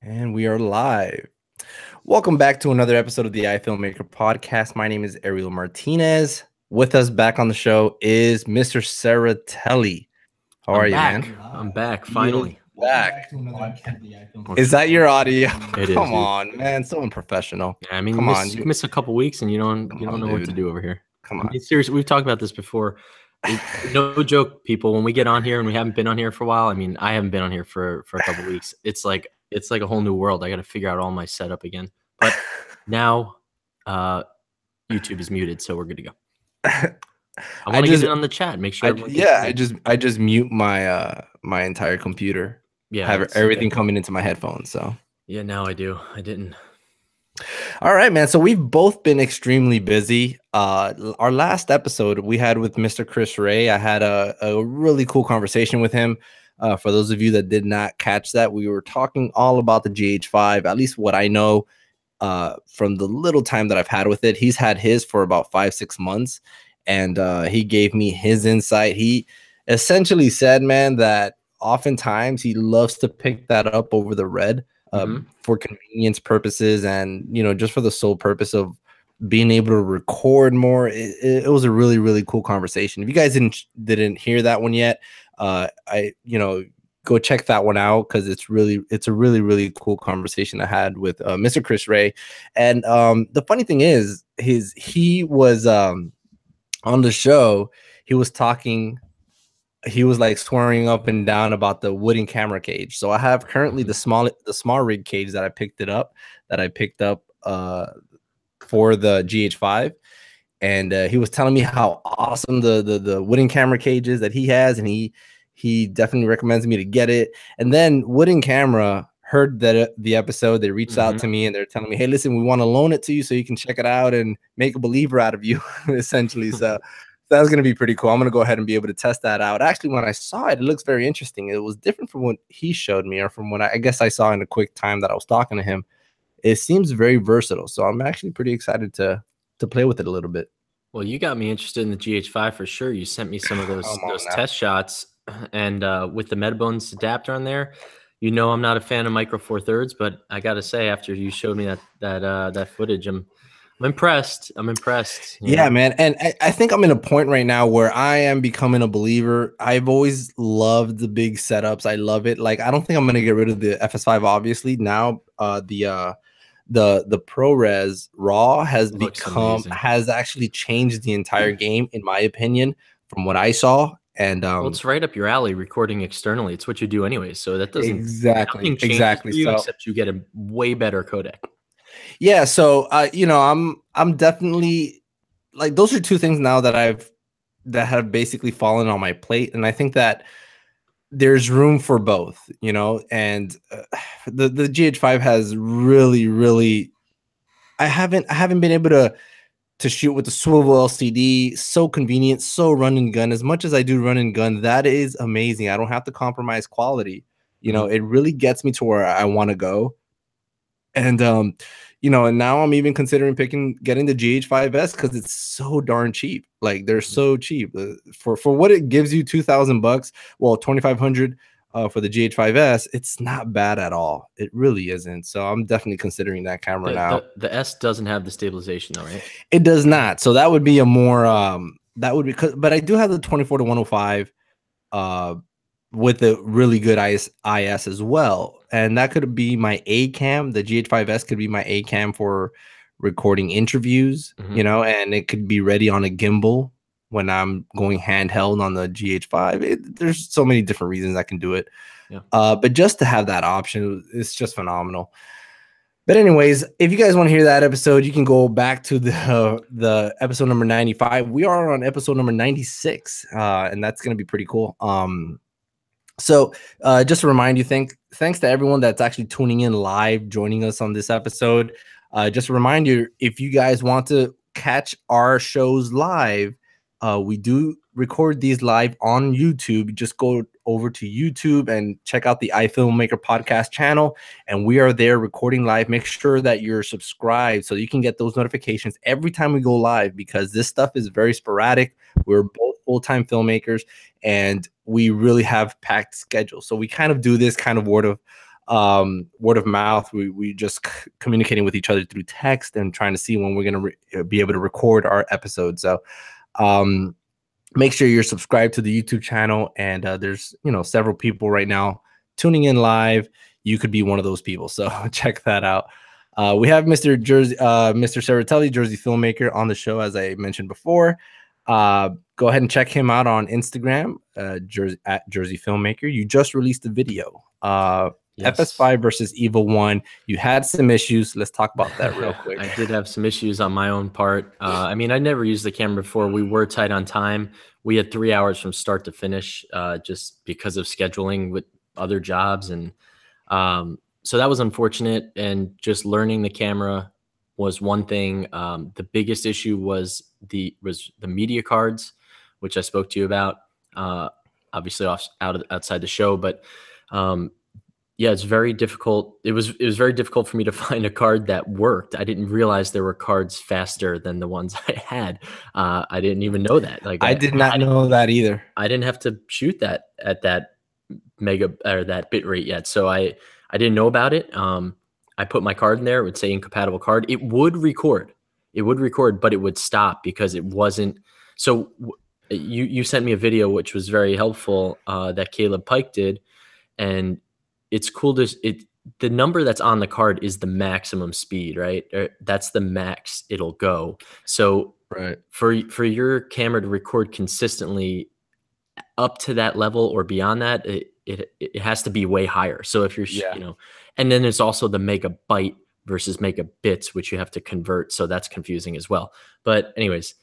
And we are live. Welcome back to another episode of the iFilmmaker podcast. My name is Ariel Martinez. With us back on the show is Mr. Saratelli. How are you, man? I'm back, finally. Back. Is that your audio? It is, Come dude. on, man. So unprofessional. Yeah, I mean, Come on. you miss a couple weeks and you don't on, know what to dude. do over here. Come I on. mean, seriously, we've talked about this before. No joke, people. When we get on here and we haven't been on here for a while, I mean, I haven't been on here for a couple weeks. It's like a whole new world. I got to figure out all my setup again. But now, YouTube is muted, so we're good to go. I want to get it on the chat. Make sure. I just mute my my entire computer. Yeah, have everything coming into my headphones. So yeah, now I do. I didn't. All right, man. So we've both been extremely busy. Our last episode we had with Mr. Chris Ray, I had a really cool conversation with him. For those of you that did not catch that, we were talking all about the GH5, at least what I know from the little time that I've had with it. He's had his for about 5-6 months, and he gave me his insight. He essentially said, man, that oftentimes he loves to pick that up over the red. For convenience purposes and, you know, just for the sole purpose of being able to record more. It was a really, really cool conversation. If you guys didn't hear that one yet, go check that one out, because it's a really, really cool conversation I had with Mr. Chris Ray. And the funny thing is, he was on the show, he was talking. He was like swearing up and down about the wooden camera cage. So I have currently the small rig cage that I picked up for the GH5, and he was telling me how awesome the wooden camera cage is that he has, and he definitely recommends me to get it. And then Wooden Camera heard that the episode, they reached out to me and they're telling me, hey, listen, we want to loan it to you so you can check it out and make a believer out of you, essentially. So that's going to be pretty cool. I'm going to go ahead and be able to test that out. Actually, when I saw it, it looks very interesting. It was different from what he showed me, or from what I guess I saw in a quick time that I was talking to him. It seems very versatile. So I'm actually pretty excited to play with it a little bit. Well, you got me interested in the GH5 for sure. You sent me some of those test shots, and with the Metabones adapter on there. You know, I'm not a fan of Micro Four Thirds, but I got to say, after you showed me that footage, I'm impressed. I'm impressed. Yeah, man. And I think I'm in a point right now where I am becoming a believer. I've always loved the big setups. I love it. Like, I don't think I'm going to get rid of the FS5, obviously. Now, the ProRes RAW has actually changed the entire game, in my opinion, from what I saw. And well, it's right up your alley, recording externally. It's what you do anyway. So that doesn't exactly. So, except you get a way better codec. Yeah, so I'm definitely, like, those are two things now that have basically fallen on my plate, and I think that there's room for both, you know. And the GH5 has really I haven't been able to shoot with the swivel LCD. So convenient, so run and gun. As much as I do run and gun, that is amazing. I don't have to compromise quality. You know, it really gets me to where I want to go. And and now I'm even considering getting the GH5S, because it's so darn cheap. Like, they're so cheap for what it gives you. $2,000, well, $2,500 for the GH5S. It's not bad at all. It really isn't. So I'm definitely considering that camera now. The S doesn't have the stabilization though, right? It does not. So that would be a more but I do have the 24-105 with a really good IS as well. And that could be my A cam. The GH5S could be my A cam for recording interviews, you know, and it could be ready on a gimbal when I'm going handheld on the GH5. There's so many different reasons I can do it. Yeah. But just to have that option, it's just phenomenal. But anyways, if you guys want to hear that episode, you can go back to the episode number 95. We are on episode number 96, and that's going to be pretty cool. So just to remind you, thanks to everyone that's actually tuning in live, joining us on this episode. Just to remind you, if you guys want to catch our shows live, we do record these live on YouTube. Just go over to YouTube and check out the iFilmmaker podcast channel, and we are there recording live. Make sure that you're subscribed so you can get those notifications every time we go live, because this stuff is very sporadic. We're both full-time filmmakers, and we really have packed schedules. So we kind of do this kind of word of word of mouth. We just communicating with each other through text and trying to see when we're going to be able to record our episodes. So make sure you're subscribed to the YouTube channel, and there's several people right now tuning in live. You could be one of those people, so check that out. We have Mr. Ceratelli, Jersey filmmaker, on the show, as I mentioned before. Go ahead and check him out on Instagram, at Jersey Filmmaker. You just released a video, Yes. FS5 versus Evil 1. You had some issues. Let's talk about that real quick. I did have some issues on my own part. I mean, I never used the camera before. We were tight on time. We had 3 hours from start to finish, just because of scheduling with other jobs. And so that was unfortunate. And just learning the camera was one thing. The biggest issue was the media cards, which I spoke to you about, obviously outside the show. But yeah, it's very difficult. It was very difficult for me to find a card that worked. I didn't realize there were cards faster than the ones I had. I didn't even know that. Like I did not know that either. I didn't have to shoot that at that mega or that bit rate yet, so I didn't know about it. I put my card in there. It would say incompatible card. It would record. It would record, but it would stop because it wasn't. So you sent me a video which was very helpful, that Caleb Pike did, and it's cool to the number that's on the card is the maximum speed, right? That's the max it'll go. So right, for your camera to record consistently up to that level or beyond that, it has to be way higher. So if you're, and then there's also the megabyte versus megabits, which you have to convert. So that's confusing as well. But anyways,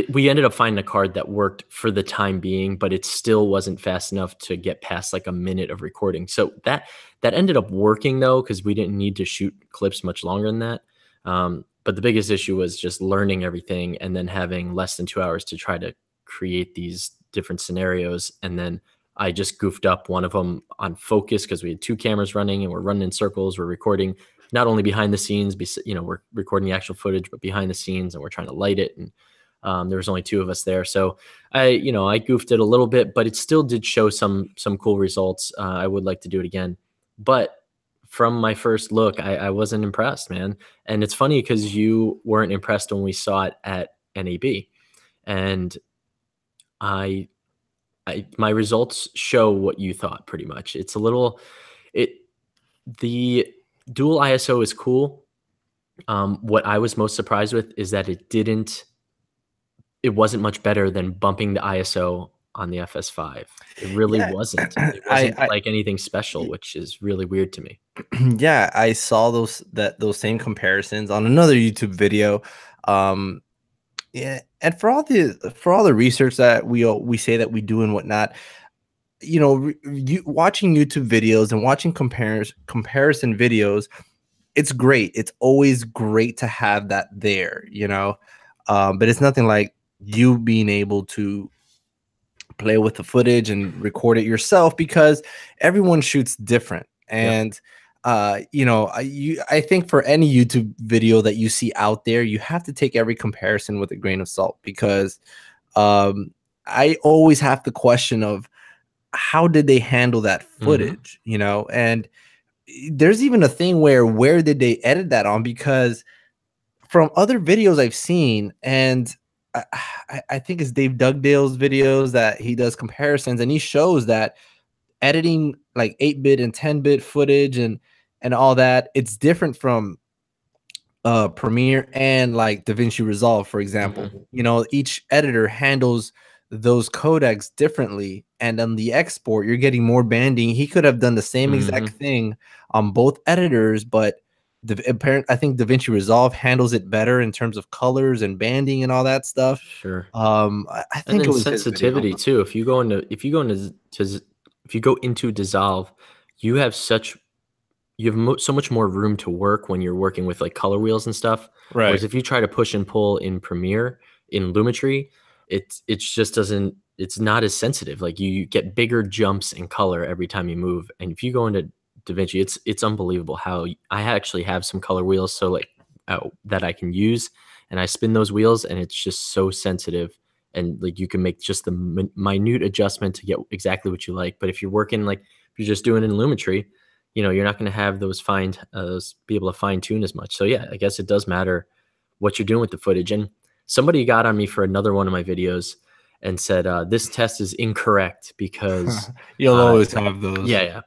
we ended up finding a card that worked for the time being, but it still wasn't fast enough to get past like a minute of recording. So that ended up working though, because we didn't need to shoot clips much longer than that. But the biggest issue was just learning everything and then having less than 2 hours to try to create these different scenarios. And then I just goofed up one of them on focus because we had 2 cameras running and we're running in circles. We're recording not only behind the scenes, we're recording the actual footage, but behind the scenes, and we're trying to light it. And there was only 2 of us there. So I goofed it a little bit, but it still did show some cool results. I would like to do it again. But from my first look, I wasn't impressed, man. And it's funny because you weren't impressed when we saw it at NAB. And my results show what you thought pretty much. It's a little, the dual ISO is cool. What I was most surprised with is that it wasn't much better than bumping the ISO on the FS5. It really wasn't. It wasn't like anything special, which is really weird to me. Yeah, I saw those same comparisons on another YouTube video. Yeah, and for all the research that we say that we do and whatnot, watching YouTube videos and watching comparison videos, it's great. It's always great to have that there, but it's nothing like you being able to play with the footage and record it yourself, because everyone shoots different. And I think for any YouTube video that you see out there, you have to take every comparison with a grain of salt, because I always have the question of how did they handle that footage, and there's even a thing where did they edit that on, because from other videos I've seen, and I think it's Dave Dugdale's videos that he does comparisons, and he shows that editing like 8-bit and 10-bit footage and all that, it's different from Premiere and like DaVinci Resolve, for example. Each editor handles those codecs differently, and on the export you're getting more banding. He could have done the same exact thing on both editors, but I think DaVinci Resolve handles it better in terms of colors and banding and all that stuff. Sure. I think it was sensitivity too. If you go into Dissolve, you have so much more room to work when you're working with like color wheels and stuff. Right. Whereas if you try to push and pull in Premiere, in Lumetri, it just doesn't. It's not as sensitive. Like you get bigger jumps in color every time you move. And if you go into DaVinci, it's unbelievable how I actually have some color wheels so that I can use, and I spin those wheels and it's just so sensitive, and like you can make just the minute adjustment to get exactly what you like. But if you're working you're just doing it in Lumetri, you know, you're not going to have those be able to fine tune as much. So yeah, I guess it does matter what you're doing with the footage. And somebody got on me for another one of my videos and said, this test is incorrect because, You'll always have those. yeah, yeah.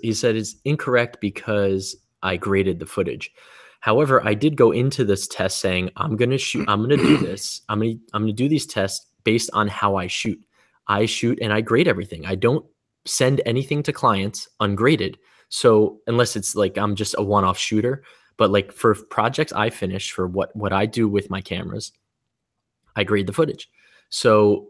He said it's incorrect because I graded the footage. However, I did go into this test saying, I'm going to do this. I'm going to do these tests based on how I shoot. I shoot and I grade everything. I don't send anything to clients ungraded. So unless it's like I'm just a one-off shooter, but like for projects I finish for what I do with my cameras, I grade the footage. So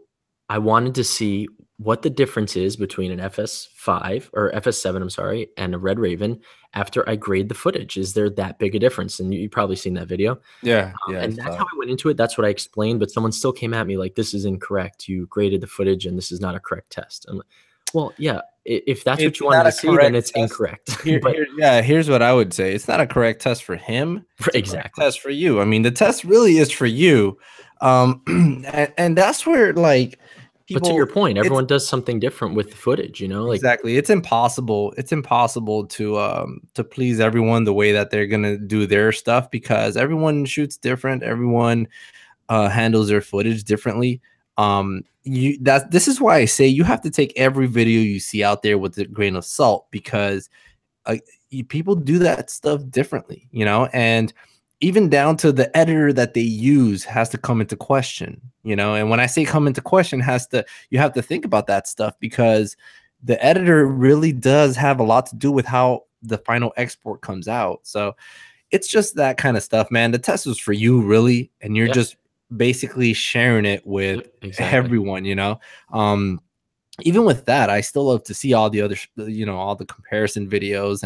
I wanted to see what the difference is between an FS5 or FS7, I'm sorry, and a Red Raven after I grade the footage. Is there that big a difference? And you've probably seen that video. Yeah, yeah. And that's how I went into it. That's what I explained. But someone still came at me like, this is incorrect. You graded the footage and this is not a correct test. I'm like, well, yeah, if that's what you wanted to see, then it's incorrect. Here's what I would say. It's not a correct test for him. It's exactly. a test for you. I mean, the test really is for you. And that's where like people, but to your point, everyone does something different with the footage, you know? Like exactly. It's impossible to please everyone the way that they're gonna do their stuff because everyone shoots different, everyone handles their footage differently. This is why I say you have to take every video you see out there with a grain of salt because people do that stuff differently, you know, and even down to the editor that they use has to come into question, you know. And when I say come into question, you have to think about that stuff because the editor really does have a lot to do with how the final export comes out. So it's just that kind of stuff, man. The test was for you, really, and you're just basically sharing it with everyone, you know. Even with that, I still love to see all the other, you know, all the comparison videos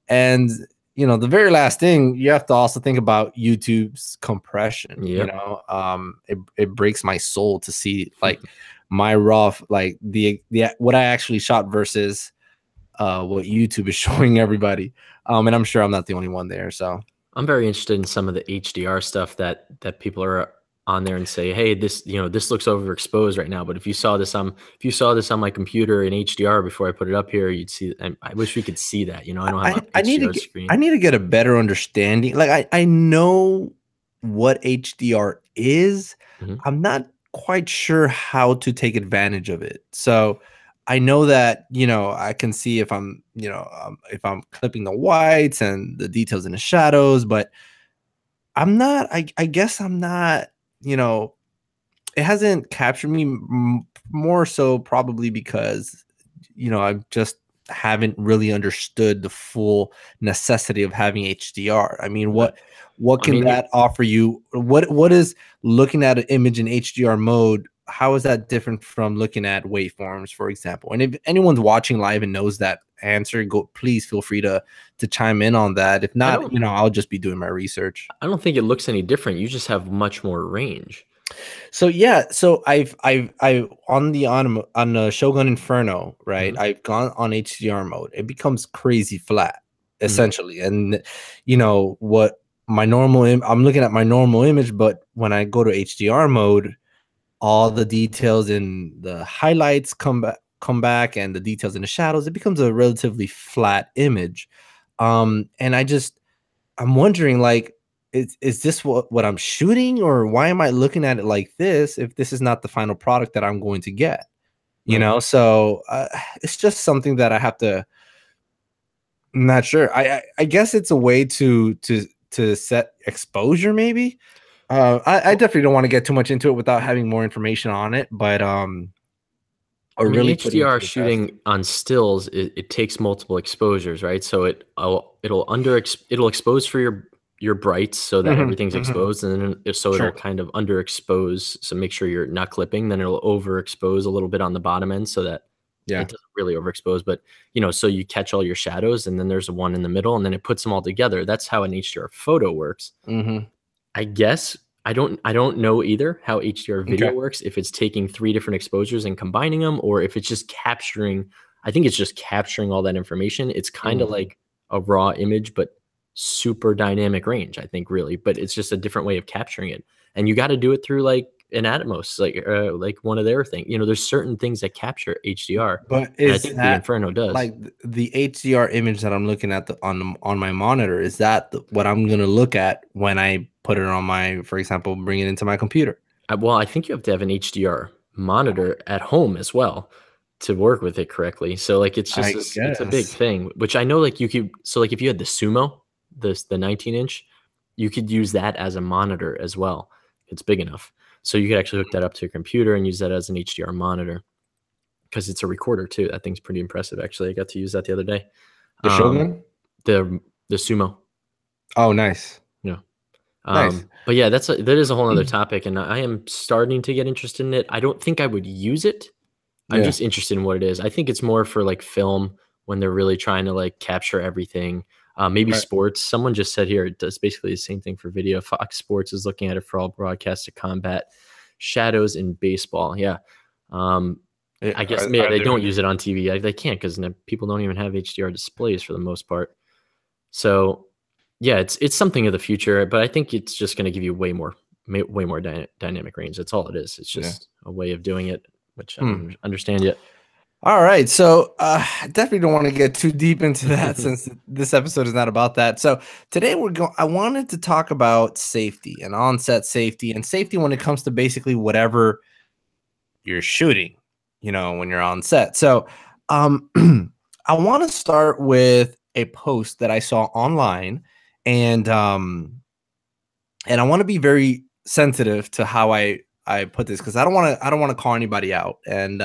and you know, the very last thing you have to also think about YouTube's compression. You know, it breaks my soul to see like my rough, like the what I actually shot versus what YouTube is showing everybody. And I'm sure I'm not the only one there. So I'm very interested in some of the HDR stuff that people are on there and say, hey, this, you know, this looks overexposed right now. But if you saw this on my computer in HDR before I put it up here, you'd see. And I wish we could see that. You know, I don't have a HDR screen. I need to get a better understanding. Like I know what HDR is. I'm not quite sure how to take advantage of it. So I know that, you know, I can see if I'm, you know, if I'm clipping the whites and the details in the shadows, but I'm not, I guess I'm not, you know, it hasn't captured me more so probably because, you know, I just haven't really understood the full necessity of having HDR. I mean, what can that offer you? What is looking at an image in HDR mode? How is that different from looking at waveforms, for example? And if anyone's watching live and knows that answer, please feel free to chime in on that. If not, you know, I'll just be doing my research. I don't think it looks any different. You just have much more range. So yeah, so I've on the Shogun Inferno, right? I've gone on HDR mode. It becomes crazy flat, essentially. And you know what, my normal I'm looking at my normal image, but when I go to HDR mode, all the details in the highlights come back and the details in the shadows, it becomes a relatively flat image. And I'm wondering, like, is this what I'm shooting, or why am I looking at it like this if this is not the final product that I'm going to get? You know, so it's just something that I have to. I'm not sure. I guess it's a way to set exposure, maybe. I definitely don't want to get too much into it without having more information on it, but or really HDR shooting on stills, it takes multiple exposures, right? So it'll expose for your brights so that everything's exposed, and then it'll kind of underexpose, so make sure you're not clipping. Then it'll overexpose a little bit on the bottom end so that it doesn't really overexpose, but you know, so you catch all your shadows, and then there's one in the middle, and then it puts them all together. That's how an HDR photo works. I guess I don't know either how HDR video works, if it's taking 3 different exposures and combining them, or if it's just capturing. I think it's just capturing all that information. It's kind of like a raw image, but super dynamic range, I think, really. But it's just a different way of capturing it. And you got to do it through like an Atmos, like one of their things. You know, there's certain things that capture HDR, But and I is think the that Inferno does. like the HDR image that I'm looking at on my monitor? Is that what I'm gonna look at when I put it on my, for example, bring it into my computer? Well, I think you have to have an HDR monitor at home as well to work with it correctly. So like I it's a big guess. thing, which I know like you could, so like if you had the Sumo, the 19-inch, you could use that as a monitor as well. It's big enough. So you could actually hook that up to your computer and use that as an HDR monitor because it's a recorder too. That thing's pretty impressive actually. I got to use that the other day. The Um Shogun? the Sumo. Oh, nice. Yeah. Nice. But yeah, that is a whole other topic, and I am starting to get interested in it. I don't think I would use it. I'm Yeah. just interested in what it is. I think it's more for like film when they're really trying to like capture everything. Maybe Right. sports. Someone just said here it does basically the same thing for video. Fox Sports is looking at it for all broadcasts to combat shadows in baseball. Yeah. Um, I guess yeah, Are they don't there use it on TV. They can't because people don't even have HDR displays for the most part. So yeah, it's something of the future, but I think it's just going to give you way more dynamic range. That's all it is. It's yeah. just a way of doing it, which I Hmm. don't understand yet. All right. So I definitely don't want to get too deep into that since this episode is not about that. So today I wanted to talk about safety and on-set safety and safety when it comes to basically whatever you're shooting, when you're on set. So um I want to start with a post that I saw online, and I want to be very sensitive to how I put this, because I don't want to call anybody out. And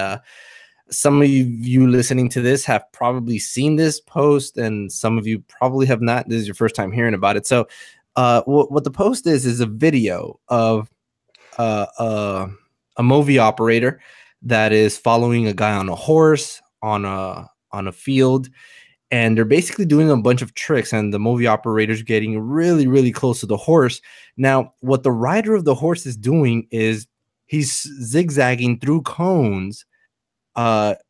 some of you listening to this have probably seen this post, and some of you probably have not. This is your first time hearing about it. So what the post is a video of uh, uh, a movie operator that is following a guy on a horse on a field, and they're basically doing a bunch of tricks, and the movie operator's getting really, really close to the horse. Now, what the rider of the horse is doing is he's zigzagging through cones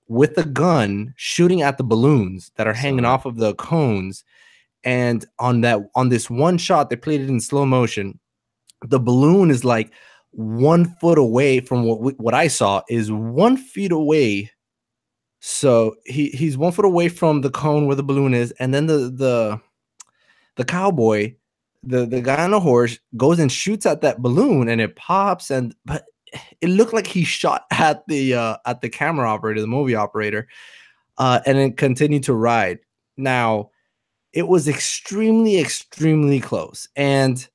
with a gun, shooting at the balloons that are So hanging off of the cones. And on this one shot, they played it in slow motion. The balloon is like 1 foot away from what I saw is 1 feet away. So he's 1 foot away from the cone where the balloon is, and then the cowboy, the guy on the horse, goes and shoots at that balloon, and it pops. And but it looked like he shot at the camera operator, the movie operator, and then continued to ride. Now it was extremely, extremely close, and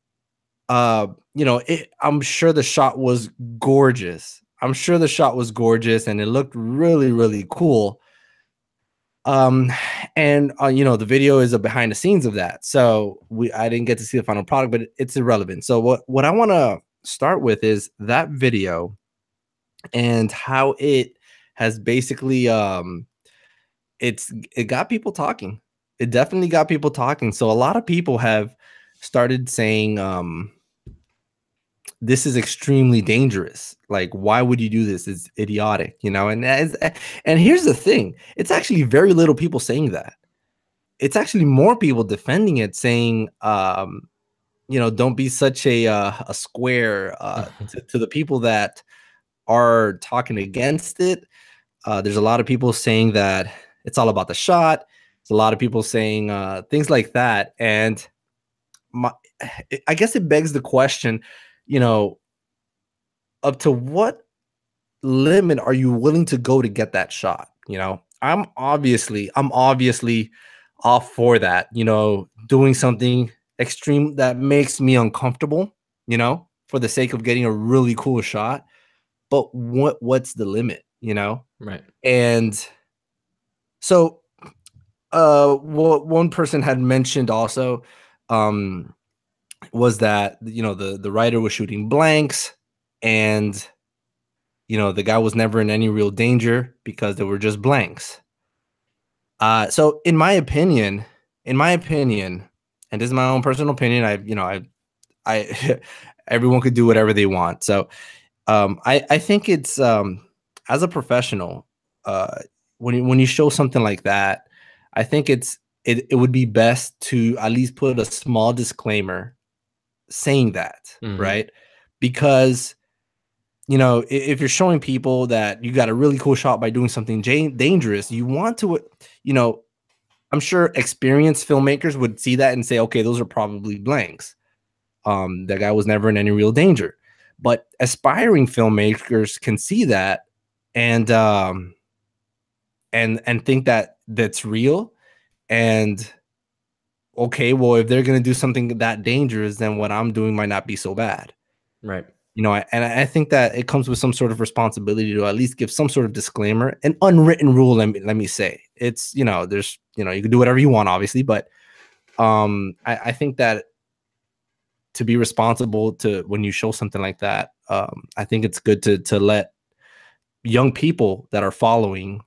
I'm sure the shot was gorgeous. I'm sure the shot was gorgeous, and it looked really, really cool. Um, and the video is a behind the scenes of that. So I didn't get to see the final product, but it's irrelevant. So what I want to start with is that video and how it has basically it got people talking. It definitely got people talking. So a lot of people have started saying this is extremely dangerous. Like, why would you do this? It's idiotic, and here's the thing, it's actually very little people saying that. It's actually more people defending it, saying don't be such a square to the people that are talking against it. There's a lot of people saying that it's all about the shot. There's a lot of people saying things like that. And I guess it begs the question, up to what limit are you willing to go to get that shot? I'm obviously off for that, doing something extreme that makes me uncomfortable, for the sake of getting a really cool shot. But what's the limit, right. And so what one person had mentioned also was that the writer was shooting blanks, and the guy was never in any real danger because they were just blanks. So in my opinion, and this is my own personal opinion, I everyone could do whatever they want. So I think it's as a professional, when you show something like that, I think it would be best to at least put a small disclaimer saying that, Mhm. right? Because you know, if you're showing people that you got a really cool shot by doing something dangerous, you want to, you know, I'm sure experienced filmmakers would see that and say, okay, those are probably blanks. That guy was never in any real danger. But aspiring filmmakers can see that and and think that that's real. And okay, well, if they're gonna do something that dangerous, then what I'm doing might not be so bad. Right. You know, and I think that it comes with some sort of responsibility to at least give some sort of disclaimer, an unwritten rule. Let me say, it's, you know, there's, you know, you can do whatever you want, obviously, but I think that to be responsible to when you show something like that, I think it's good to let young people that are following,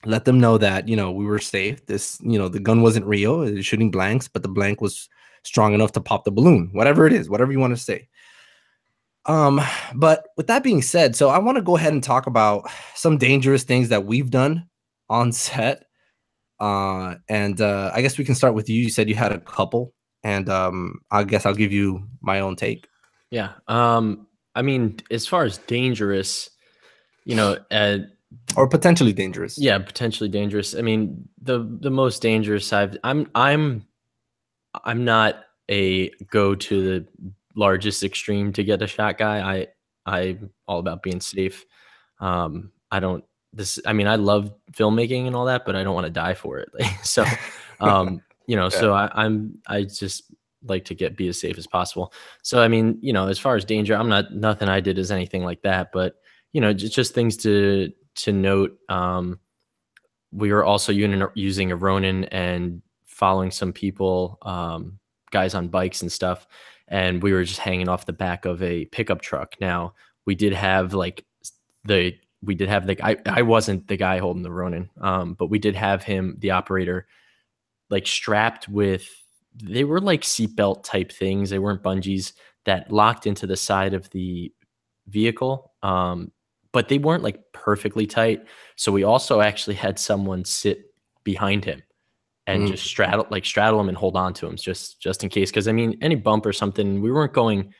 let them know that, you know, we were safe. This, you know, the gun wasn't real. It was shooting blanks, but the blank was strong enough to pop the balloon. Whatever it is, whatever you want to say. Um, but with that being said, so I want to go ahead and talk about some dangerous things that we've done on set. And I guess we can start with you. You said you had a couple, and I guess I'll give you my own take. Yeah. I mean, as far as dangerous, you know, Or potentially dangerous. yeah, potentially dangerous. I mean, the most dangerous I'm not a go to the largest extreme to get a shot guy. I'm all about being safe. I don't this I mean, I love filmmaking and all that, but I don't want to die for it. So, you know, Yeah. so I just like to be as safe as possible. So I mean, you know, as far as danger, I'm not nothing I did is anything like that, but you know, just things to note. We were also using a Ronin and following some people, guys on bikes and stuff, and we were just hanging off the back of a pickup truck. Now we did have like the we did have the I wasn't the guy holding the Ronin, but we did have him, the operator, like strapped with, they were like seatbelt type things. They weren't bungees that locked into the side of the vehicle. But they weren't like perfectly tight. So we also actually had someone sit behind him and Mm, just straddle him and hold on to him just in case. Cause I mean, any bump or something, we weren't going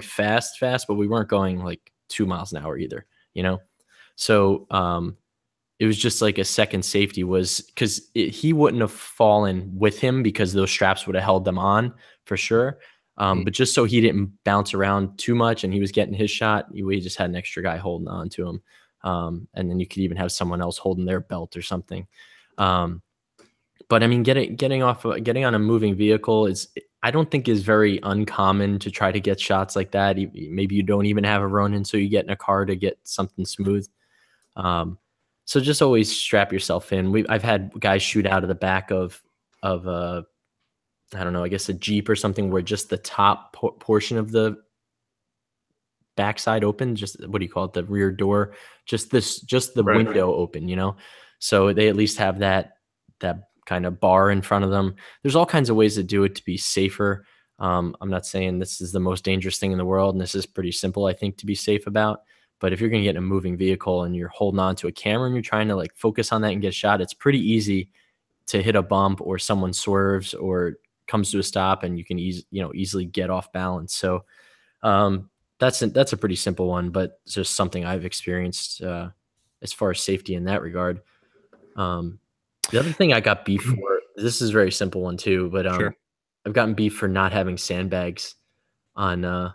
fast, but we weren't going like 2 miles an hour either, you know? So, it was just like a second safety was because he wouldn't have fallen with him because those straps would have held them on for sure. mm. But just so he didn't bounce around too much and he was getting his shot, we just had an extra guy holding on to him. And then you could even have someone else holding their belt or something. Um, but I mean, getting on a moving vehicle is, I don't think, is very uncommon to try to get shots like that. Maybe you don't even have a Ronin, so you get in a car to get something smooth. Um, so just always strap yourself in. I've had guys shoot out of the back of a, I don't know, I guess a Jeep or something, where just the top portion of the backside open, just what do you call it, the rear door, just the Right. window open, you know. So they at least have that kind of bar in front of them. There's all kinds of ways to do it to be safer. I'm not saying this is the most dangerous thing in the world, and this is pretty simple, I think, to be safe about. But if you're going to get in a moving vehicle and you're holding on to a camera and you're trying to like focus on that and get a shot, it's pretty easy to hit a bump or someone swerves or comes to a stop and you can easily get off balance. So um, that's a pretty simple one, but it's just something I've experienced as far as safety in that regard. Um, the other thing I got beef for, this is a very simple one too, but Sure. I've gotten beef for not having sandbags on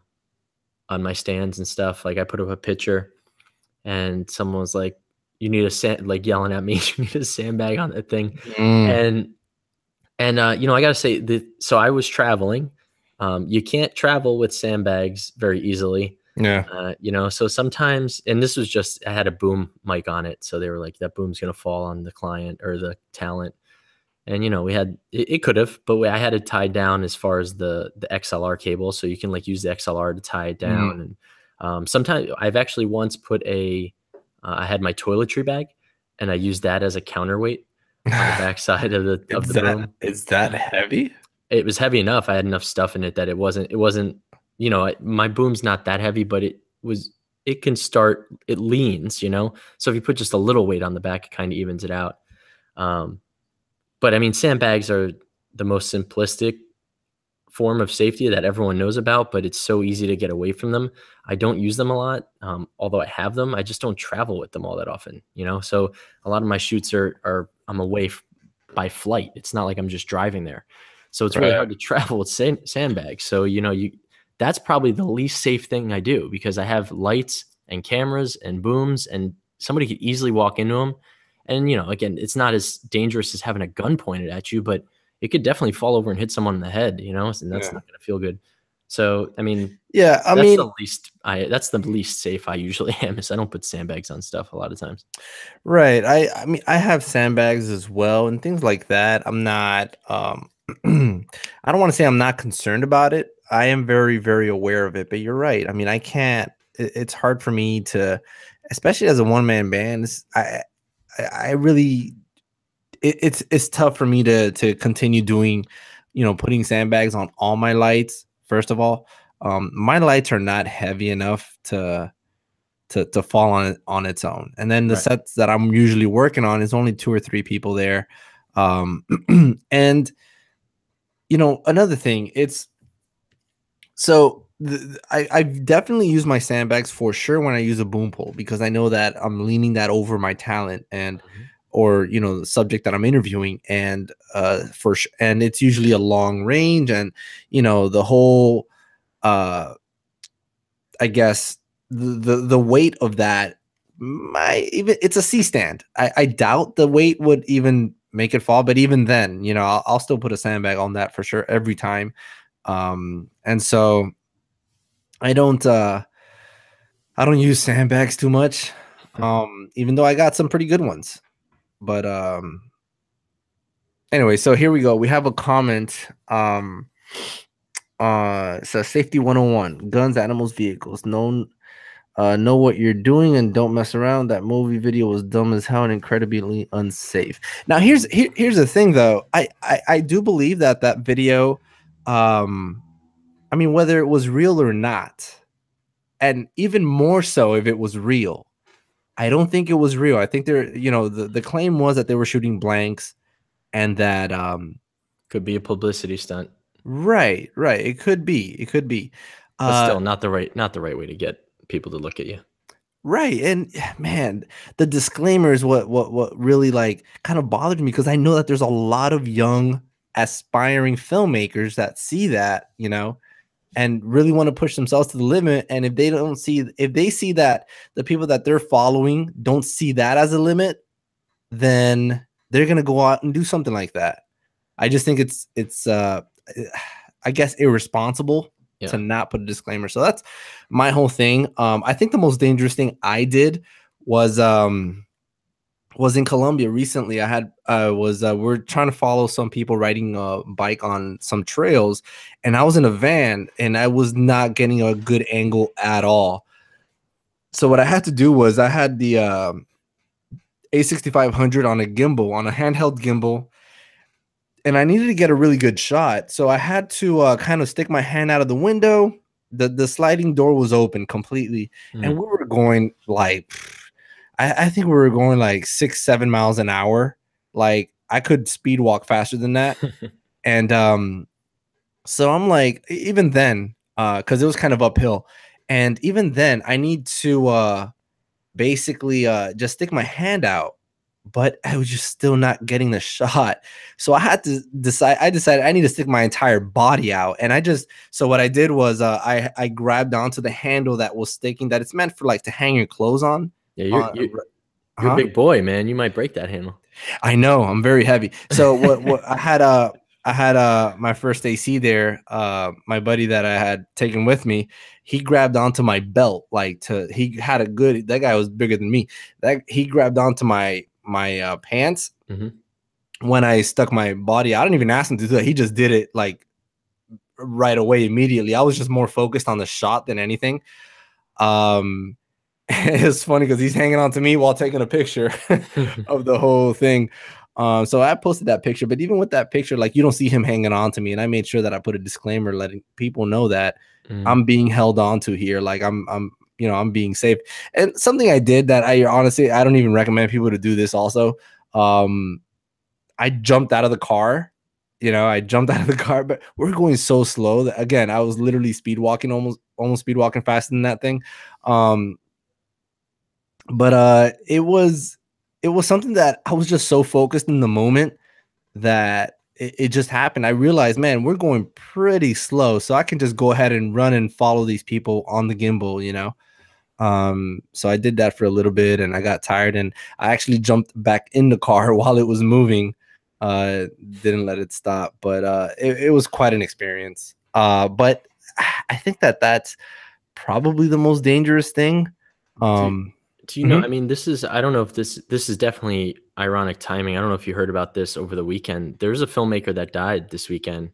on my stands and stuff. Like I put up a picture and someone was like, "You need a sand," like yelling at me, "You need a sandbag on that thing," Mm, and you know, I gotta say that. So I was traveling. You can't travel with sandbags very easily. yeah. You know, so sometimes, and this was just, I had a boom mic on it, so they were like, "That boom's gonna fall on the client or the talent." And you know, we had it could have, but I had it tied down as far as the XLR cable, so you can like use the XLR to tie it Mm. down. And sometimes I've actually once put I had my toiletry bag, and I used that as a counterweight on the backside of the boom. Is that heavy? It was heavy enough. I had enough stuff in it that it wasn't, you know, my boom's not that heavy, but it can start, it leans, you know. So if you put just a little weight on the back, it kind of evens it out. Um, but I mean, sandbags are the most simplistic form of safety that everyone knows about, but it's so easy to get away from them. I don't use them a lot, although I have them. I just don't travel with them all that often, you know. So a lot of my shoots are I'm away by flight. It's not like I'm just driving there, so it's really Right. hard to travel with sandbags. So you know, that's probably the least safe thing I do because I have lights and cameras and booms, and somebody could easily walk into them. And you know, again, it's not as dangerous as having a gun pointed at you, but it could definitely fall over and hit someone in the head, you know, and that's Yeah. not going to feel good. So, I mean, Yeah. I that's mean, the least safe I usually am is I don't put sandbags on stuff a lot of times. right. I mean, I have sandbags as well and things like that. I'm not I don't want to say I'm not concerned about it. I am very, very aware of it, but you're right. I mean, I can't it's hard for me to, especially as a one-man band. I really it's tough for me to continue doing, putting sandbags on all my lights. First of all, my lights are not heavy enough to fall on it on its own. And then the Right. sets that I'm usually working on is only 2 or 3 people there. And another thing, it's so I've definitely used my sandbags for sure when I use a boom pole because I know that I'm leaning that over my talent and Mhm. or the subject that I'm interviewing, and and it's usually a long range, and the whole I guess the weight of that might even it's a C stand. I doubt the weight would even make it fall, but even then, I'll still put a sandbag on that for sure every time. And so I don't uh I don't use sandbags too much. Even though I got some pretty good ones. But anyway, so here we go. We have a comment. It says safety 101, guns, animals, vehicles. Know what you're doing and don't mess around. That movie video was dumb as hell and incredibly unsafe. Now here's the thing though. I do believe that video, um, I mean, whether it was real or not, and even more so if it was real, I don't think it was real. I think the claim was that they were shooting blanks and that Could be a publicity stunt, right. It could be. but Uh still not the right way to get people to look at you. Right, and man, the disclaimer is what really like kind of bothered me because I know that there's a lot of young aspiring filmmakers that see that, and really want to push themselves to the limit. And if they see that the people that they're following don't see that as a limit, then they're gonna go out and do something like that. I just think it's I guess irresponsible to Yeah. not put a disclaimer. So that's my whole thing. I think the most dangerous thing I did was was in Colombia recently. I had was we're trying to follow some people riding a bike on some trails, and I was in a van and I was not getting a good angle at all. So what I had to do was I had the A6500 on a gimbal, on a handheld gimbal, and I needed to get a really good shot. So I had to kind of stick my hand out of the window. The sliding door was open completely, and Mm. we were going like I think we were going like 6-7 miles an hour. Like I could speed walk faster than that. And so I'm like, even then, because it was kind of uphill, and even then, I need to basically just stick my hand out, but I was just still not getting the shot. So I decided I need to stick my entire body out. And so what I did was I grabbed onto the handle that was sticking, that it's meant for like to hang your clothes on. Yeah, Uh, you're a huh? big boy, man. You might break that handle. I know I'm very heavy. So what I had my first AC there. My buddy that I had taken with me, he grabbed onto my belt he had a good, that guy was bigger than me. That he grabbed onto my pants Mhm. when I stuck my body. I didn't even ask him to do that. He just did it like right away immediately. I was just more focused on the shot than anything. Um it's funny because he's hanging on to me while taking a picture of the whole thing. So I posted that picture, but even with that picture, like you don't see him hanging on to me, and I made sure that I put a disclaimer letting people know that Mhm. I'm being held on to here. Like I'm being safe. And something I did that I honestly I don't even recommend people to do this. Also, I jumped out of the car I jumped out of the car, but we're going so slow that again, I was literally speed walking, almost speed walking faster than that thing. Um, but it was something that I was just so focused in the moment that it just happened. I realized, man, we're going pretty slow, so I can just go ahead and run and follow these people on the gimbal. So I did that for a little bit and I got tired and I actually jumped back in the car while it was moving. Uh, didn't let it stop, but it was quite an experience. But I think that that's probably the most dangerous thing. Do Um, do you know, mhm. I mean, this is, I don't know if this is definitely ironic timing. I don't know if you heard about this over the weekend. There's a filmmaker that died this weekend,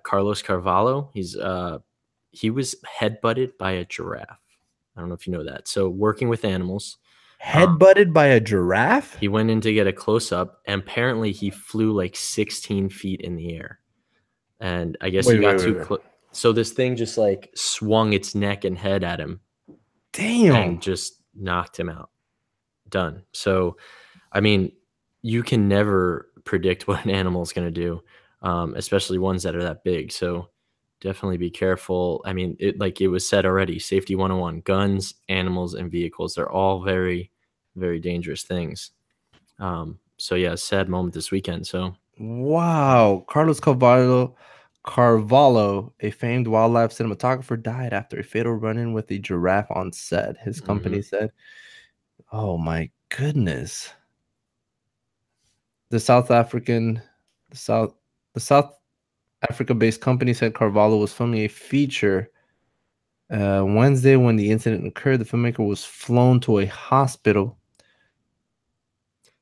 Carlos Carvalho. He was headbutted by a giraffe. I don't know if you know that. So working with animals, Headbutted by a giraffe? he went in to get a close up, and apparently he flew like 16 feet in the air. And I guess he Wait, got wait, wait, too wait. close. So this thing just like swung its neck and head at him and Damn. just knocked him out. Done. So, I mean, you can never predict what an animal is going to do, especially ones that are that big. So, definitely be careful. I mean, like it was said already, safety 101, guns, animals, and vehicles are all very, very dangerous things. So, yeah, sad moment this weekend. So, Wow. Carvalho, a famed wildlife cinematographer, died after a fatal run-in with a giraffe on set, his mhm. company said. Oh my goodness. The South African, the South, the South Africa-based company said Carvalho was filming a feature Wednesday when the incident occurred. The filmmaker was flown to a hospital.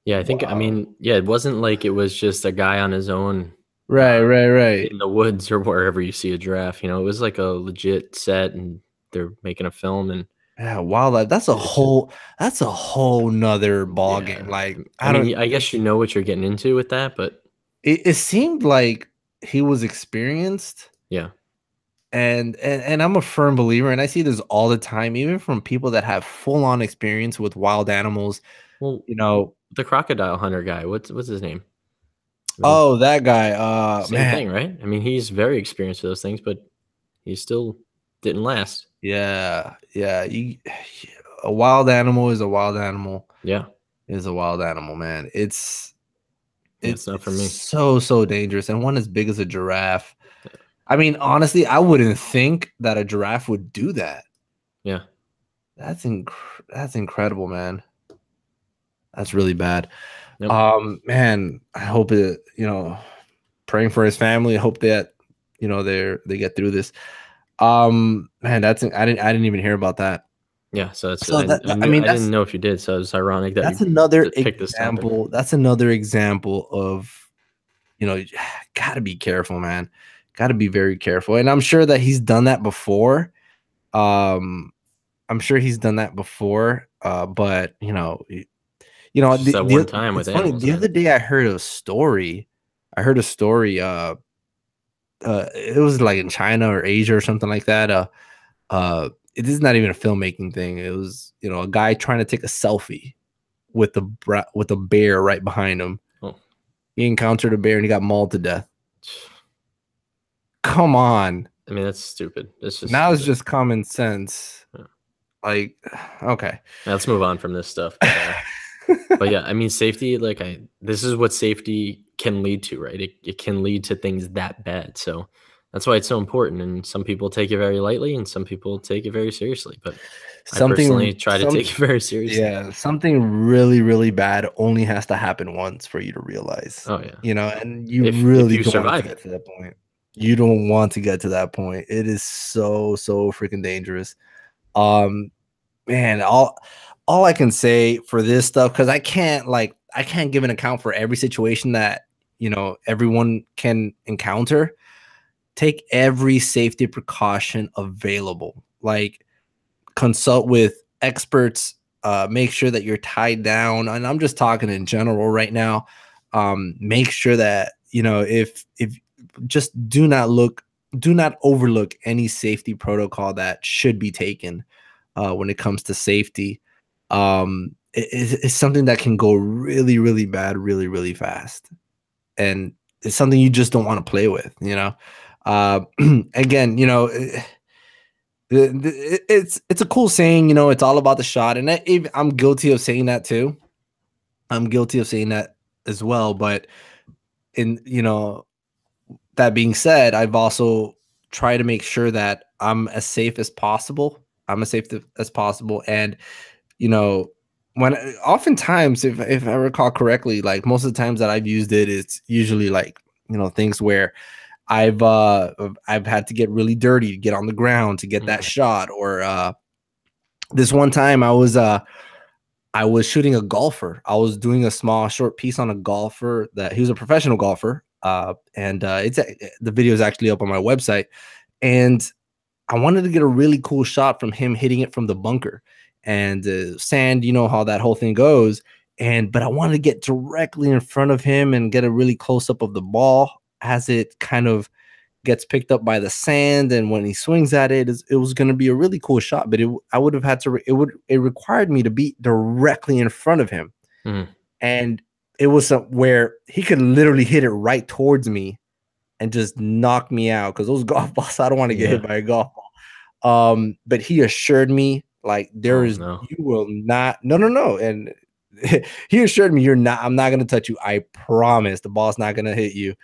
Yeah, I think, I Wow. mean, yeah, it wasn't like it was just a guy on his own Right, right, right. in the woods or wherever you see a giraffe. It was like a legit set and they're making a film, and Yeah, wildlife. it's just, That's a whole nother ball game. yeah. Like I I don't. mean, I guess you know what you're getting into with that, but It seemed like he was experienced, yeah. and I'm a firm believer, and I see this all the time, even from people that have full on experience with wild animals. Well, You know, the crocodile hunter guy, what's his name? I mean, oh, that guy. same Man, thing, right? I mean, he's very experienced with those things, but he still didn't last. yeah, yeah. A wild animal is a wild animal. Yeah. Is a wild animal, man. It's Yeah, it's it's not for it's me. so dangerous, and one as big as a giraffe. I mean, honestly, I wouldn't think that a giraffe would do that. Yeah. That's incredible, man. That's really bad. Yep. Man, I hope praying for his family. I hope that they get through this. Man, I didn't even hear about that. Yeah, so that's, So I I knew, mean I didn't know if you did, so it's ironic that you that's another picked this topic. example. That's another example of you gotta be careful, man. Gotta be very careful. And I'm sure that he's done that before. Um, I'm sure he's done that before. But It's just that one time with it's funny. animals, The right? other day I heard a story. I heard a story. It was like in China or Asia or something like that. It is not even a filmmaking thing. It was a guy trying to take a selfie with a bear right behind him. Oh, He encountered a bear and he got mauled to death. Come on, I mean, that's stupid. It's just now it's stupid. just common sense. Yeah. Like, okay. Now, let's move on from this stuff, but yeah, I mean, safety, like, this is what safety can lead to, right? It can lead to things that bad. So that's why it's so important. And some people take it very lightly and some people take it very seriously. But I personally something try to some take it very seriously. Yeah, something really, really bad only has to happen once for you to realize, Oh yeah. and you If really you don't want it to survive get it. to that point. You don't want to get to that point. It is so freaking dangerous. Um, Man, all I can say for this stuff, because I can't give an account for every situation that everyone can encounter. Take every safety precaution available. Like consult with experts, make sure that you're tied down, and I'm just talking in general right now. Make sure that if just do not overlook any safety protocol that should be taken when it comes to safety. It's something that can go really bad really fast, and it's something you just don't want to play with, you know. Again, you know, it's a cool saying, you know, it's all about the shot, and I'm guilty of saying that too. I'm guilty of saying that as well, but in you know, that being said, I've also tried to make sure that I'm as safe as possible. I'm as safe as possible, and you know, when oftentimes, if I recall correctly, like most of the times that I've used it, it's usually like you know things where I've had to get really dirty to get on the ground to get that shot, or this one time I was shooting a golfer. I was doing a small short piece on a golfer that he was a professional golfer. And it's the video is actually up on my website. And I wanted to get a really cool shot from him hitting it from the bunker. And sand, you know how that whole thing goes. But I wanted to get directly in front of him and get a really close up of the ball as it kind of gets picked up by the sand, and when he swings at it, it was going to be a really cool shot. But I would have had to. It required me to be directly in front of him, and it was where he could literally hit it right towards me, and just knock me out. Because those golf balls, I don't want to get hit by a golf ball. But he assured me, like you will not. No, and he assured me, I'm not going to touch you. I promise. The ball's not going to hit you.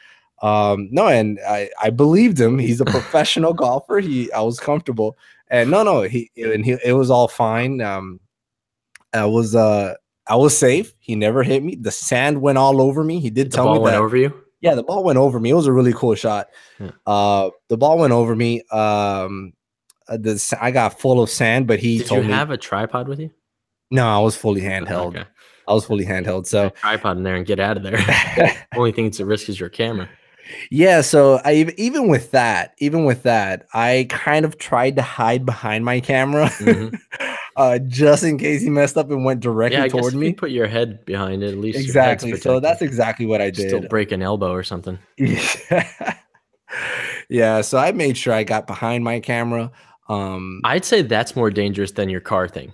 No, and I believed him. He's a professional golfer. I was comfortable, and it was all fine. I was safe. He never hit me. The sand went all over me. He did tell me that. The ball went over you? Yeah, the ball went over me. It was a really cool shot. Yeah. The ball went over me. I got full of sand, but he told me. Did you have a tripod with you? No, I was fully handheld. Okay. I was fully handheld. So tripod in there and get out of there. Only thing it's at risk is your camera. Yeah, so even with that, I kind of tried to hide behind my camera, just in case he messed up and went directly toward me. You put your head behind it, at least. Exactly. So that's exactly what I did. Still break an elbow or something. Yeah. So I made sure I got behind my camera. I'd say that's more dangerous than your car thing.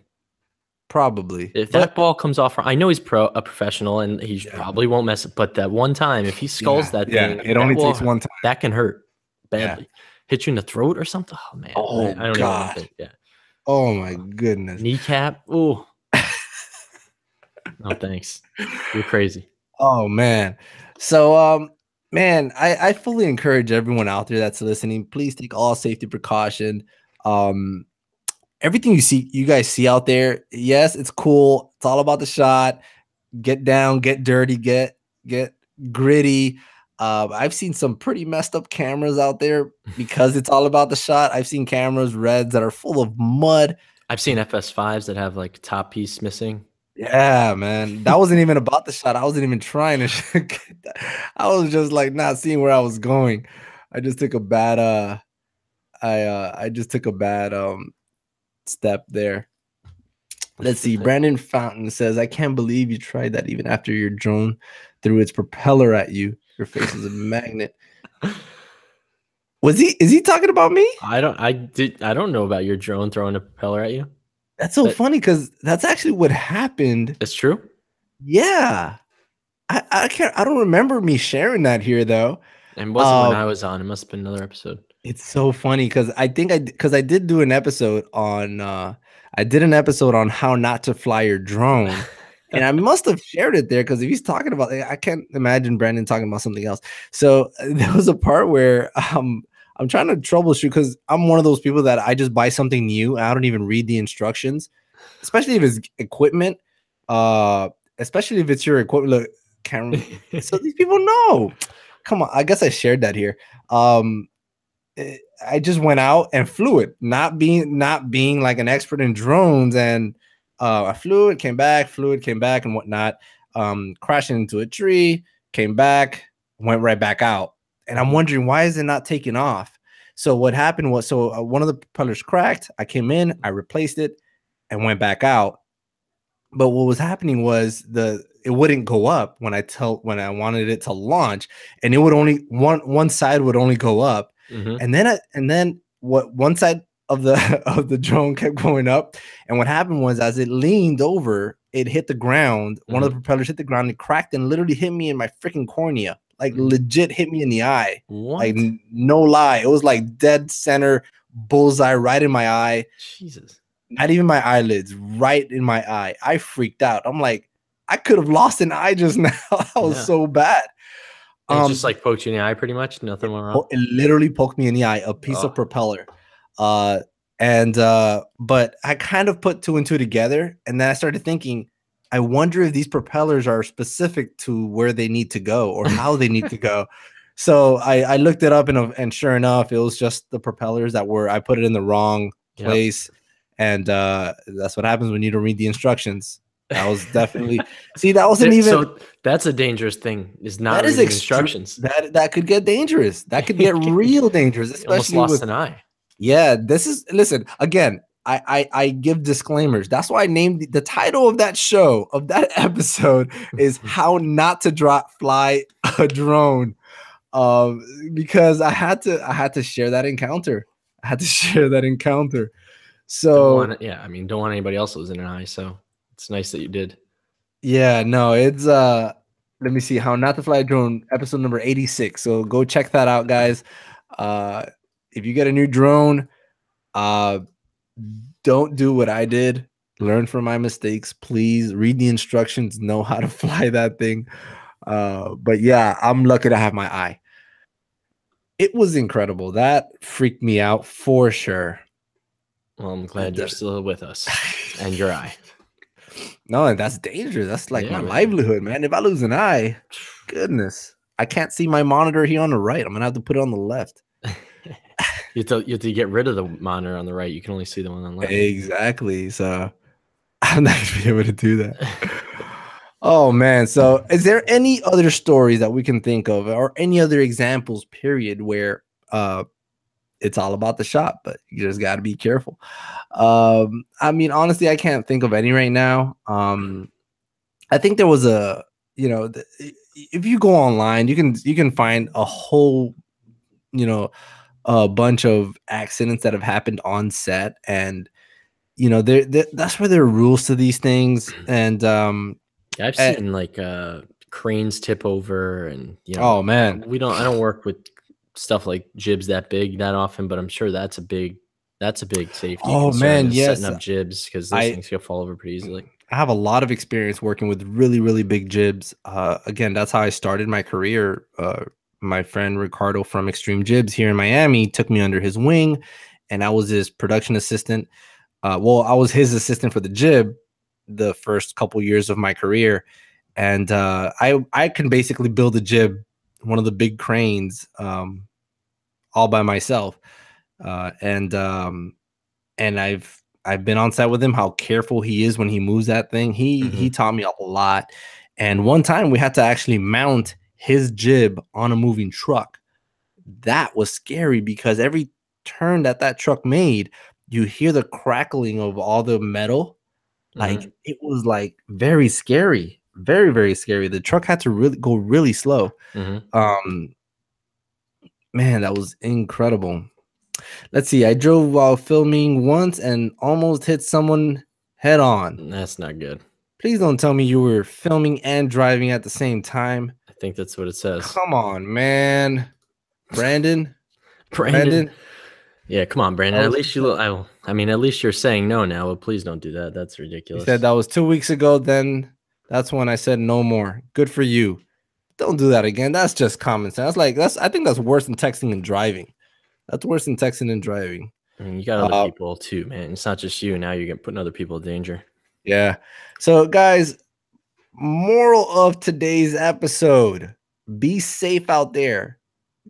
Probably. If that ball comes off, I know he's a professional and he probably won't mess it. But that one time, if he skulls that thing, it only takes one time. That can hurt badly. Hit you in the throat or something. Oh man. Oh I don't God. Know. Yeah. Oh my goodness. Kneecap. Oh. No thanks. You're crazy. Oh man. So man, I fully encourage everyone out there that's listening. Please take all safety precaution. Everything you guys see out there, yes, it's cool. It's all about the shot. Get down, get dirty, get gritty. I've seen some pretty messed up cameras out there because it's all about the shot. I've seen cameras, reds, that are full of mud. I've seen FS5s that have like top piece missing. Yeah, man. That wasn't even about the shot. I wasn't even trying to I was just like not seeing where I was going. I just took a bad I just took a bad step there. Let's see. Brandon Fountain says, I can't believe you tried that even after your drone threw its propeller at you. Your face is a magnet. Is he talking about me? I don't know about your drone throwing a propeller at you. That's so funny because that's actually what happened. It's true. Yeah. I don't remember me sharing that here though. And wasn't when I was on. It must have been another episode. It's so funny because I did do an episode on how not to fly your drone. And I must have shared it there because if he's talking about it, I can't imagine Brandon talking about something else. So there was a part where I'm trying to troubleshoot because I'm one of those people that I just buy something new and I don't even read the instructions, especially if it's equipment, especially if it's your equipment. Look, camera. So these people know. Come on, I guess I shared that here. I just went out and flew it, not being like an expert in drones, and I flew it, came back, and whatnot. Crashing into a tree, came back, went right back out, and I'm wondering why is it not taking off? So what happened was, one of the propellers cracked. I came in, I replaced it, and went back out. But what was happening was it wouldn't go up when I wanted it to launch, and it would only one side would only go up. And then one side of the drone kept going up, and what happened was as it leaned over, it hit the ground. One of the propellers hit the ground, it cracked and literally hit me in my freaking cornea, like legit hit me in the eye. Like What? no lie, it was like dead center bullseye right in my eye. Jesus. Not even my eyelids, right in my eye. I freaked out. I'm like, I could have lost an eye just now. That was Yeah. so bad. And it just like poked you in the eye pretty much. Nothing went wrong. It literally poked me in the eye, a piece of propeller. But I kind of put two and two together, and then I started thinking, I wonder if these propellers are specific to where they need to go or how they need to go. So I looked it up, and sure enough, it was just the propellers that were, I put it in the wrong place. And that's what happens when you don't read the instructions. That was definitely that wasn't even, so that's a dangerous thing, is not reading instructions. That could get dangerous. That could get real dangerous, especially almost lost with an eye. Yeah, listen, again, I give disclaimers. That's why I named the title of that show, of that episode, is How Not to Fly a Drone. Because I had to share that encounter. I had to share that encounter. So I mean, don't want anybody else losing an eye, so it's nice that you did. Yeah, no, it's let me see, How Not to Fly a Drone, episode number 86. So go check that out, guys. If you get a new drone, don't do what I did. Learn from my mistakes. Please read the instructions, know how to fly that thing. But yeah, I'm lucky to have my eye. It was incredible. That freaked me out for sure. Well, I'm glad you're still with us and your eye. No, that's dangerous. That's like my livelihood, man. If I lose an eye, goodness, I can't see my monitor here on the right. I'm gonna have to put it on the left. You have to get rid of the monitor on the right. You can only see the one on the left. Exactly. So I'm not gonna be able to do that. Oh man. So is there any other stories that we can think of, or any other examples, period, where it's all about the shot, but you just got to be careful? I mean, honestly, I can't think of any right now. I think there was if you go online, you can find a whole, a bunch of accidents that have happened on set, and that's where there are rules to these things. And I've seen like cranes tip over, and oh man, I don't work with stuff like jibs that big that often, but I'm sure that's a big safety concern, yes, setting up jibs, because those things can fall over pretty easily. I have a lot of experience working with really, really big jibs. Again, that's how I started my career. My friend Ricardo from Extreme Jibs here in Miami took me under his wing, and I was his production assistant. I was his assistant for the jib the first couple years of my career. And I can basically build a jib, one of the big cranes, all by myself. And I've been on set with him, how careful he is when he moves that thing. He taught me a lot. And one time we had to actually mount his jib on a moving truck. That was scary, because every turn that truck made, you hear the crackling of all the metal. Like it was like very scary, very, very scary. The truck had to really go really slow. Man, that was incredible. Let's see. I drove while filming once and almost hit someone head on. That's not good. Please don't tell me you were filming and driving at the same time. I think that's what it says. Come on, man. Brandon. Yeah, come on, Brandon. At least I mean, at least you're saying no now, but please don't do that. That's ridiculous. He said that was 2 weeks ago. Then that's when I said no more. Good for you. Don't do that again. That's just common sense. I think that's worse than texting and driving. That's worse than texting and driving. I mean, you got other people too, man. It's not just you. Now you're putting other people in danger. Yeah. So, guys, moral of today's episode: be safe out there.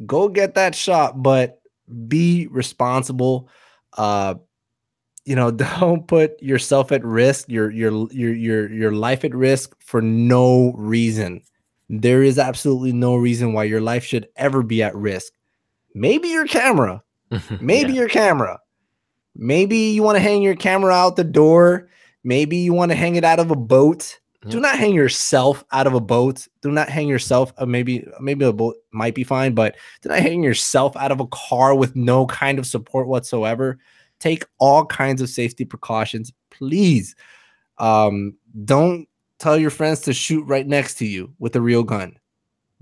Go get that shot, but be responsible. Don't put yourself at risk, your life at risk for no reason. There is absolutely no reason why your life should ever be at risk. Maybe your camera. Maybe your camera. Maybe you want to hang your camera out the door. Maybe you want to hang it out of a boat. Do not hang yourself out of a boat. Do not hang yourself. Maybe a boat might be fine, but do not hang yourself out of a car with no kind of support whatsoever. Take all kinds of safety precautions, please. Don't tell your friends to shoot right next to you with a real gun.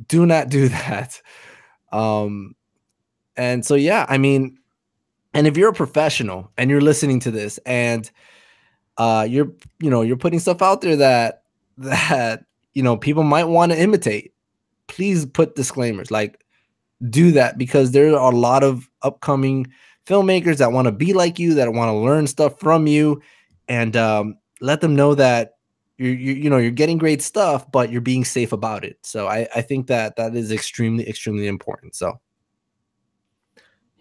Do not do that. Um, and so yeah, I mean, and if you're a professional and you're listening to this and you're you're putting stuff out there that people might want to imitate, please put disclaimers. Like, do that, because there are a lot of upcoming filmmakers that want to be like you, that want to learn stuff from you, and let them know that you're getting great stuff, but you're being safe about it. So I think that that is extremely, extremely important. So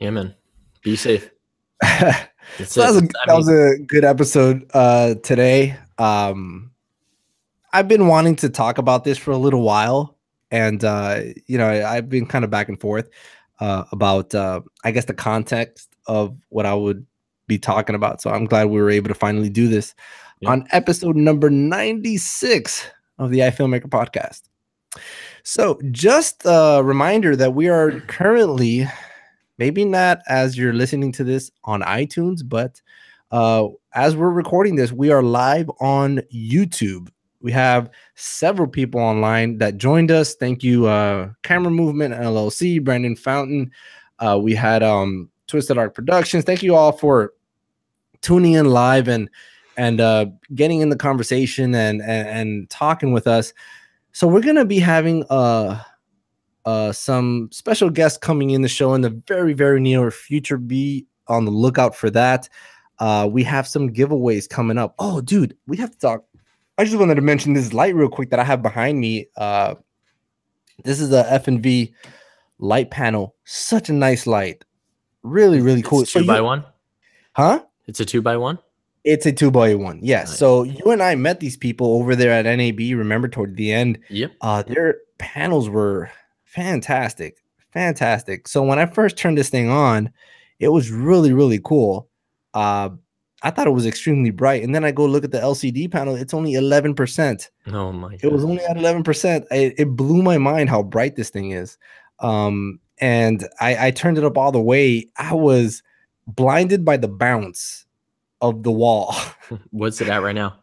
Yeah, man. Be safe. That's so it. that was a good episode today. I've been wanting to talk about this for a little while, and I've been kind of back and forth about I guess the context of what I would be talking about. So I'm glad we were able to finally do this on episode number 96 of the iFilmmaker podcast. So just a reminder that we are currently, maybe not as you're listening to this on iTunes, but as we're recording this, we are live on YouTube. We have several people online that joined us. Thank you, Camera Movement LLC, Brandon Fountain. We had Twisted Art Productions. Thank you all for tuning in live and getting in the conversation and talking with us. So we're gonna be having some special guests coming in the show in the very, very near future. Be on the lookout for that. We have some giveaways coming up. Oh, dude, we have to talk. I just wanted to mention this light real quick that I have behind me. This is a F&V light panel. Such a nice light. Really, really cool. It's 2x1? Huh? It's a 2x1? It's a 2x1. Yes. Nice. So you and I met these people over there at NAB. Remember, toward the end? Yep. Their panels were fantastic. Fantastic. So when I first turned this thing on, it was really, really cool. I thought it was extremely bright. And then I go look at the LCD panel. It's only 11%. Oh my God. It was only at 11%. It blew my mind how bright this thing is. And I turned it up all the way. I was blinded by the bounce of the wall. What's it at right now?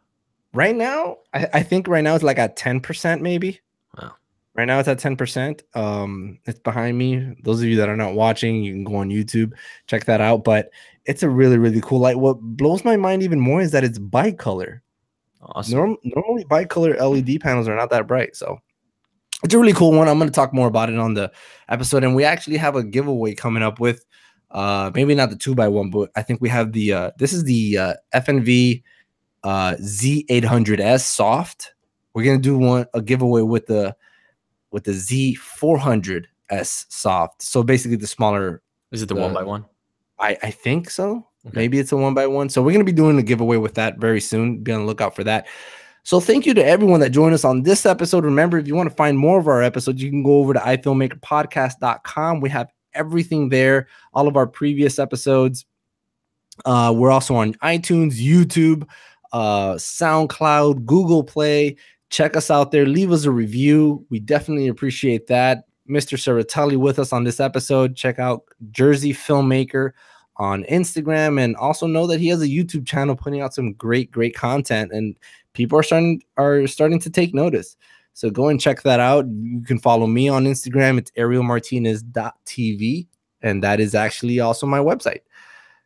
Right now, I think right now it's like at 10%, maybe. Wow. Right now it's at 10%. It's behind me. Those of you that are not watching, you can go on YouTube, check that out. But it's a really, really cool light. What blows my mind even more is that it's bicolor. Awesome. Normally bicolor LED panels are not that bright. So it's a really cool one. I'm going to talk more about it on the episode. And we actually have a giveaway coming up with maybe not the 2x1, but I think we have the this is the FNV Z800S soft. We're going to do a giveaway with the Z400S soft. So basically the smaller. Is it the 1x1? I think so. Okay. Maybe it's a 1x1. So we're going to be doing a giveaway with that very soon. Be on the lookout for that. So thank you to everyone that joined us on this episode. Remember, if you want to find more of our episodes, you can go over to iFilmmakerpodcast.com. We have everything there, all of our previous episodes. We're also on iTunes, YouTube, SoundCloud, Google Play. Check us out there. Leave us a review. We definitely appreciate that. Mr. Ceratelli with us on this episode. Check out Jersey Filmmaker on Instagram, and also know that he has a YouTube channel putting out some great, great content, and people are starting to take notice. So go and check that out. You can follow me on Instagram. It's arielmartinez.tv, and that is actually also my website.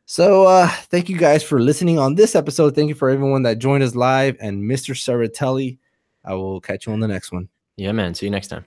So thank you guys for listening on this episode. Thank you for everyone that joined us live, and Mr. Ceratelli, I will catch you on the next one. Yeah, man. See you next time.